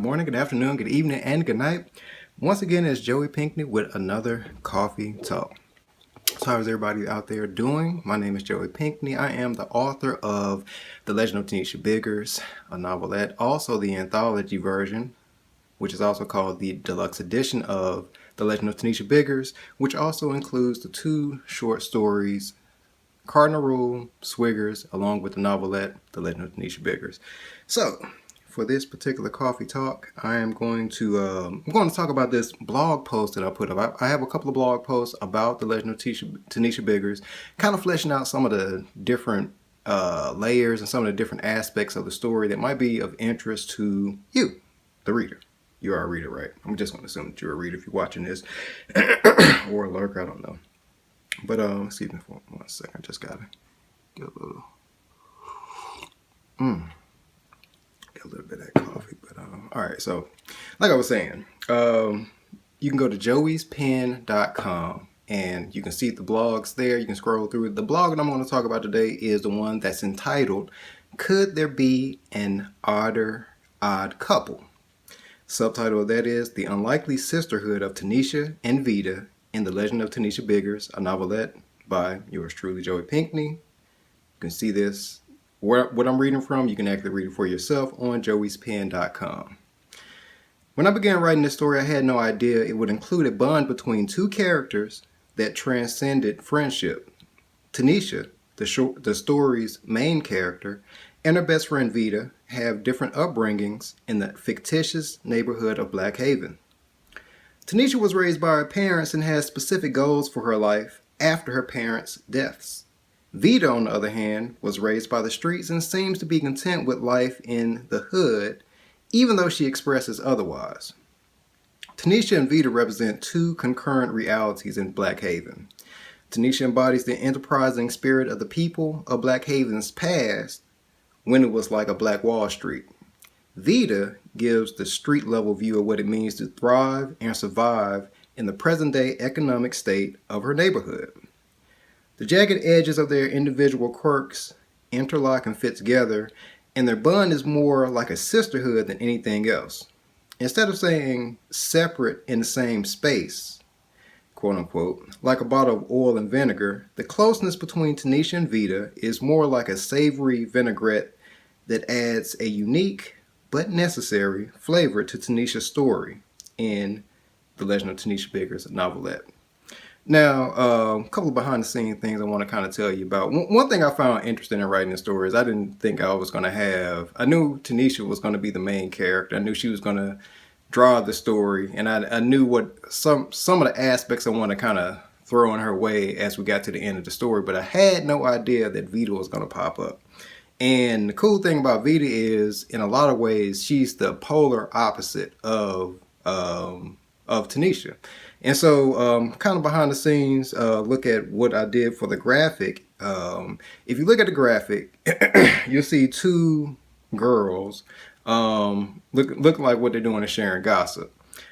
morning, good afternoon, good evening, and good night. Once again, it's Joey Pinkney with another Coffee Talk. So how is everybody out there doing? My name is Joey Pinkney. I am the author of The Legend of Tanisha Biggers, a novelette, also the anthology version, which is also called the deluxe edition of The Legend of Tanisha Biggers, which also includes the two short stories, Cardinal Rule, Swiggers, along with the novelette, The Legend of Tanisha Biggers. So, for this particular coffee talk, I am going to talk about this blog post that I put up. I have a couple of blog posts about The Legend of Tanisha Biggers, kind of fleshing out some of the different layers and some of the different aspects of the story that might be of interest to you, the reader. You are a reader, right? I'm just going to assume that you're a reader if you're watching this, or a lurker, I don't know. But excuse me for 1 second. I just gotta get a little, get a little bit of that coffee. But all right. So, like I was saying, you can go to joeyspen.com and you can see the blogs there. You can scroll through it. The blog that I'm going to talk about today is the one that's entitled "Could There Be an Odd Couple?" Subtitle of that is "The Unlikely Sisterhood of Tanisha and Vida in The Legend of Tanisha Biggers, a novelette by yours truly, Joey Pinkney." You can see this, what I'm reading from. You can actually read it for yourself on joeyspen.com. When I began writing this story, I had no idea it would include a bond between two characters that transcended friendship. Tanisha, the story's main character, and her best friend Vida have different upbringings in the fictitious neighborhood of Black Haven. Tanisha was raised by her parents and has specific goals for her life after her parents' deaths. Vida, on the other hand, was raised by the streets and seems to be content with life in the hood, even though she expresses otherwise. Tanisha and Vida represent two concurrent realities in Black Haven. Tanisha embodies the enterprising spirit of the people of Black Haven's past when it was like a Black Wall Street. Vida gives the street-level view of what it means to thrive and survive in the present-day economic state of her neighborhood. The jagged edges of their individual quirks interlock and fit together, and their bond is more like a sisterhood than anything else. Instead of saying separate in the same space, quote-unquote, like a bottle of oil and vinegar, the closeness between Tanisha and Vida is more like a savory vinaigrette that adds a unique but necessary flavor to Tanisha's story in The Legend of Tanisha Biggers, a novelette. Now, a couple of behind-the-scenes things I want to kind of tell you about. One thing I found interesting in writing the story is I didn't think I was going to have... I knew Tanisha was going to be the main character. I knew she was going to draw the story, and I knew what some of the aspects I want to kind of throw in her way as we got to the end of the story, but I had no idea that Vida was going to pop up. And the cool thing about Vida is, in a lot of ways, she's the polar opposite of Tanisha. And so, kind of behind the scenes, look at what I did for the graphic. If you look at the graphic, you'll see two girls look like what they're doing is sharing gossip.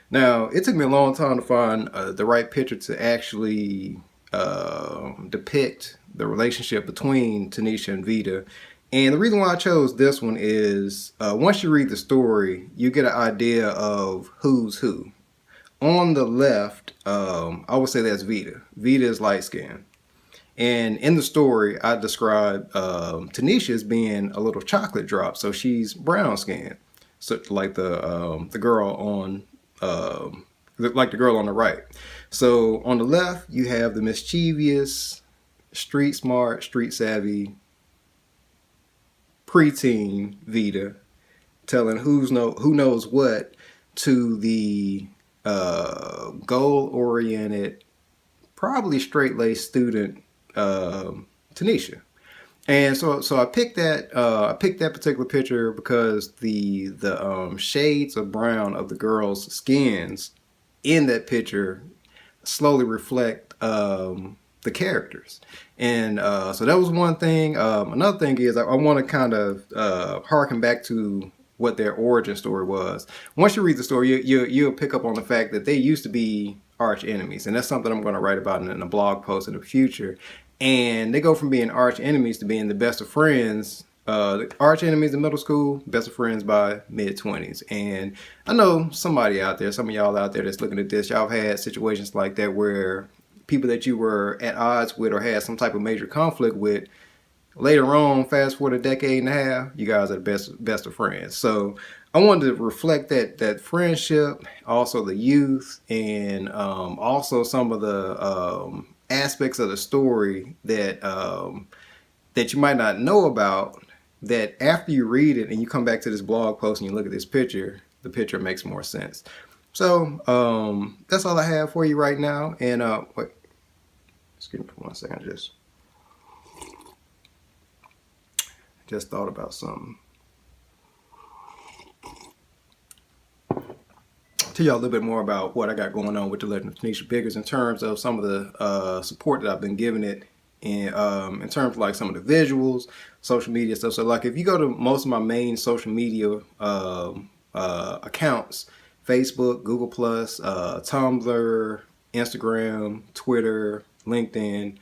Now, it took me a long time to find the right picture to actually depict the relationship between Tanisha and Vida. And the reason why I chose this one is once you read the story, you get an idea of who's who. On the left, I would say that's Vida. Vida is light skinned. And in the story, I describe Tanisha as being a little chocolate drop. So she's brown skinned. So like the girl on the girl on the right. So on the left, you have the mischievous, street smart, street savvy preteen Vida telling who knows what to the goal-oriented, probably straight-laced student Tanisha. And so I picked that particular picture because the shades of brown of the girls' skins in that picture slowly reflect the characters. And so that was one thing. Another thing is I want to kind of harken back to what their origin story was. Once you read the story, you'll pick up on the fact that they used to be arch enemies, and that's something I'm going to write about in a blog post in the future. And they go from being arch enemies to being the best of friends arch enemies in middle school, best of friends by mid-20s. And I know somebody out there, some of y'all out there that's looking at this, y'all have had situations like that where people that you were at odds with or had some type of major conflict with, later on, fast forward a decade and a half, you guys are the best of friends. So I wanted to reflect that friendship, also the youth, and also some of the aspects of the story that that you might not know about, that after you read it and you come back to this blog post and you look at this picture, the picture makes more sense. So that's all I have for you right now. And wait, excuse me for 1 second. Just thought about something. Tell y'all a little bit more about what I got going on with the Legend of Tanisha Biggers in terms of some of the support that I've been giving it, in terms of like some of the visuals, social media stuff. So like if you go to most of my main social media accounts, Facebook, Google+, Tumblr, Instagram, Twitter, LinkedIn,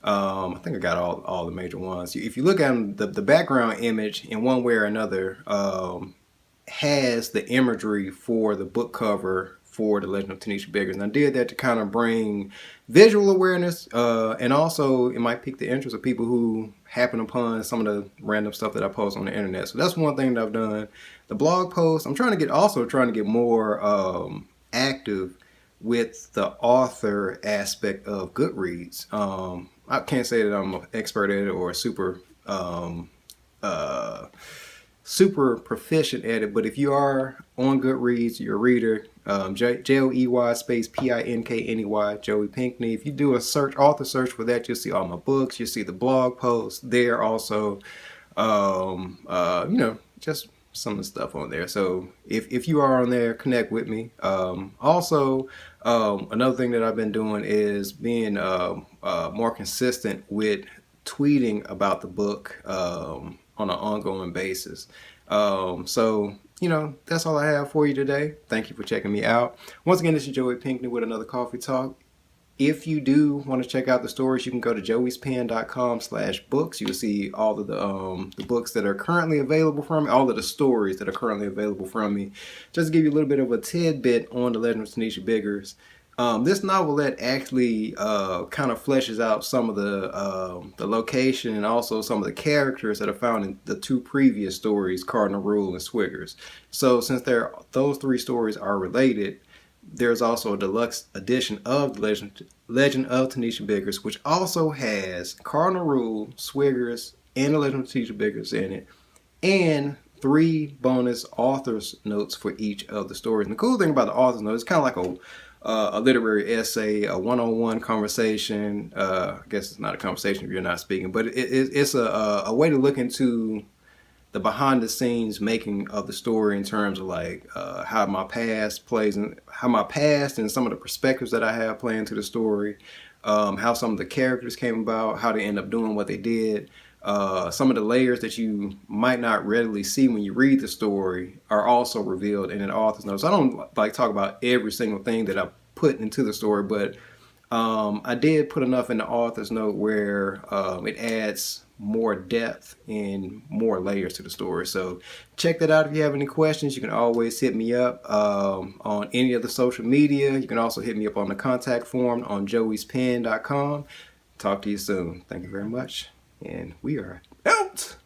I think I got all the major ones. If you look at them, the background image in one way or another has the imagery for the book cover for The Legend of Tanisha Biggers. And I did that to kind of bring visual awareness, and also it might pique the interest of people who happen upon some of the random stuff that I post on the internet. So that's one thing that I've done. The blog post, I'm trying to get more active with the author aspect of Goodreads. I can't say that I'm an expert at it or super proficient at it, but if you are on Goodreads, you're a reader, Joey space Pinkney, Joey Pinkney. If you do a search, author search for that, you'll see all my books. You'll see the blog posts there also. Just some of the stuff on there. So if you are on there, connect with me. Also, another thing that I've been doing is being more consistent with tweeting about the book on an ongoing basis. So that's all I have for you today. Thank you for checking me out. Once again, this is Joey Pinkney with another Coffee Talk. If you do want to check out the stories, you can go to joeyspen.com/books. You'll see all of the books that are currently available from me, all of the stories that are currently available from me. Just to give you a little bit of a tidbit on The Legend of Tanisha Biggers. This novelette actually kind of fleshes out some of the location and also some of the characters that are found in the two previous stories, Cardinal Rule and Swiggers. So since those three stories are related, there's also a deluxe edition of the Legend of Tanisha Biggers, which also has Cardinal Rule, Swiggers, and The Legend of Tanisha Biggers in it, and 3 bonus author's notes for each of the stories. And the cool thing about the author's notes, it's kind of like a literary essay, a one-on-one conversation. I guess it's not a conversation if you're not speaking, but it's a way to look into the behind-the-scenes making of the story in terms of like how my past and some of the perspectives that I have play into the story, how some of the characters came about, how they end up doing what they did. Some of the layers that you might not readily see when you read the story are also revealed in an author's note. So I don't like talk about every single thing that I put into the story, but I did put enough in the author's note where it adds more depth and more layers to the story. So check that out. If you have any questions, you can always hit me up on any of the social media. You can also hit me up on the contact form on joeyspen.com. Talk to you soon. Thank you very much. And we are out.